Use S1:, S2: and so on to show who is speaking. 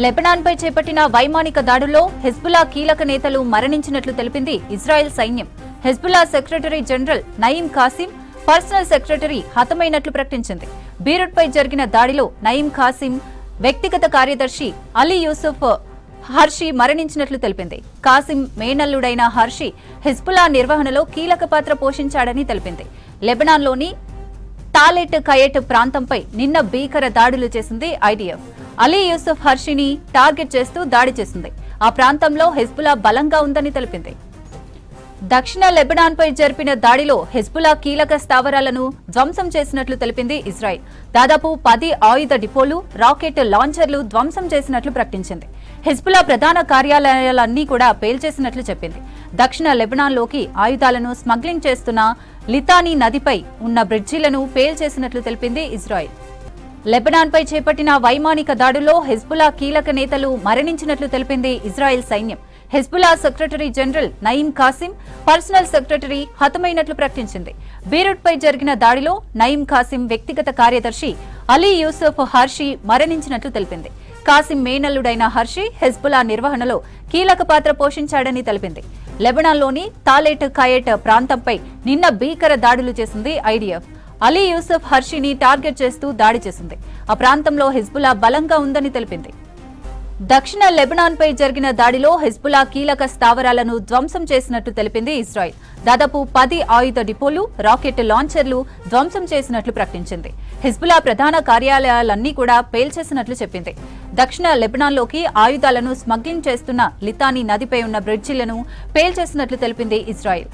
S1: లెబనాన్పై చేపట్టిన వైమానిక దాడుల్లో హెజ్బుల్లా కీలక నేతలు మరణించినట్లు తెలిపింది ఇజ్రాయెల్ సైన్యం. Hezbollah secretary general Naim Qassem, personal secretary హతమైనట్లు ప్రకటించింది. బీరుట్పై జరిగిన దాడిలో నయీం ఖాసిం వ్యక్తిగత కార్యదర్శి అలీ యూసుఫ్ హర్షి మరణించినట్లు తెలిపింది. ఖాసిం మేనల్లుడైన హర్షి హెజ్బుల్లా నిర్వహణలో కీలక పాత్ర పోషించాడని తెలిపింది. లెబనాన్లోని తాలెట్ కయెట్ ప్రాంతంపై నిన్న భీకర దాడులు చేసింది ఐడిఎఫ్. అలీ యూసుఫ్ హర్షిని టార్గెట్ చేస్తూ దాడి చేసింది. ఆ ప్రాంతంలో హెజ్బుల్లా బలంగా ఉందని తెలిపింది. దక్షిణ లెబనాన్పై జరిపిన దాడిలో హెజ్బుల్లా కీలక స్థావరాలను ధ్వంసం చేసినట్లు తెలిపింది ఇజ్రాయెల్. దాదాపు 10 ఆయుధ డిపోలు, రాకెట్ లాంచర్లు ధ్వంసం చేసినట్లు ప్రకటించింది. హెజ్బుల్లా ప్రధాన కార్యాలయాలన్నీ కూడా పేల్చేసినట్లు చెప్పింది. దక్షిణ లెబనాన్లోకి ఆయుధాలను స్మగ్లింగ్ చేస్తున్న లితానీ నదిపై ఉన్న బ్రిడ్జిలను పేల్చేసినట్లు తెలిపింది ఇజ్రాయెల్. లెబనాన్పై చేపట్టిన వైమానిక దాడుల్లో హెజ్బుల్లా కీలక నేతలు మరణించినట్లు తెలిపింది ఇజ్రాయెల్ సైన్యం. Hezbollah secretary general Naim Qassem, personal secretary హతమైనట్లు ప్రకటించింది. బీరుట్పై జరిగిన దాడిలో నయీం ఖాసిం వ్యక్తిగత కార్యదర్శి అలీ యూసుఫ్ హర్షి మరణించినట్లు తెలిపింది. ఖాసిం మేనల్లుడైన హర్షి హెజ్బుల్లా నిర్వహణలో కీలక పాత్ర పోషించాడని తెలిపింది. లెబనాన్లోని తాలెట్ కయెట్ ప్రాంతంపై నిన్న భీకర దాడులు చేసింది ఐడిఎఫ్. అలీ యూసుఫ్ హర్షిని టార్గెట్ చేస్తూ దాడి చేసింది. ఆ ప్రాంతంలో హెజ్బుల్లా బలంగా ఉందని తెలిపింది. దక్షిణ లెబనాన్పై జరిగిన దాడిలో హెజ్బుల్లా కీలక స్థావరాలను ధ్వంసం చేసినట్టు తెలిపింది ఇజ్రాయెల్. దాదాపు 10 ఆయుధ డిపోలు, రాకెట్ లాంచర్లు ధ్వంసం చేసినట్లు ప్రకటించింది. హెజ్బుల్లా ప్రధాన కార్యాలయాలన్నీ కూడా పేల్చేసినట్లు చెప్పింది. దక్షిణ లెబనాన్లోకి ఆయుధాలను స్మగ్లింగ్ చేస్తున్న లితానీ నదిపై ఉన్న బ్రిడ్జిలను పేల్చేసినట్లు తెలిపింది ఇజ్రాయెల్.